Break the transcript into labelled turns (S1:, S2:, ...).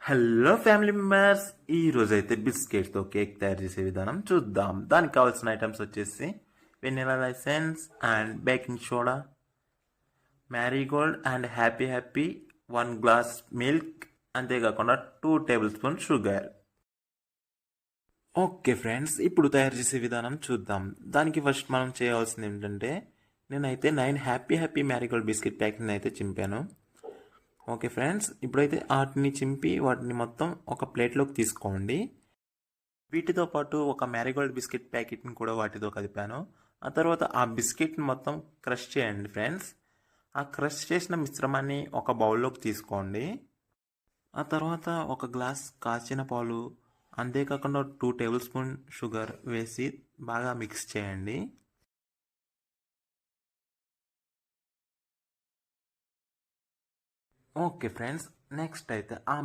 S1: Hello family members, ఈ రోజైతే బిస్కెట్స్తో cake తయారు చేసే విధానం చూద్దాం. దానికి కావాల్సిన ఐటమ్స్ వచ్చేసి vanilla essence and baking soda, Marie Gold and happy happy, 1 glass milk, అంతేకాకుండా 2 tablespoon sugar. Okay friends, ఇప్పుడు తయారు చేసే విధానం చూద్దాం. దానికి ఫస్ట్ మనం చేయాల్సింది ఏంటంటే, నేనైతే 9 హ్యాపీ హ్యాపీ మ్యారీగోల్డ్ బిస్కెట్ ప్యాకెట్ని అయితే చింపాను. ఓకే ఫ్రెండ్స్, ఇప్పుడైతే వాటిని చింపి వాటిని మొత్తం ఒక ప్లేట్లోకి తీసుకోండి. వీటితో పాటు ఒక మ్యారీగోల్డ్ బిస్కెట్ ప్యాకెట్ని కూడా వాటితో కలిపాను. ఆ తర్వాత ఆ బిస్కెట్ని మొత్తం క్రష్ చేయండి ఫ్రెండ్స్. ఆ క్రష్ చేసిన మిశ్రమాన్ని ఒక బౌల్లోకి తీసుకోండి. ఆ తర్వాత ఒక గ్లాస్ కాచిన పాలు, అంతేకాకుండా 2 టేబుల్ స్పూన్ షుగర్ వేసి బాగా మిక్స్ చేయండి. ఓకే ఫ్రెండ్స్, నెక్స్ట్ అయితే ఆ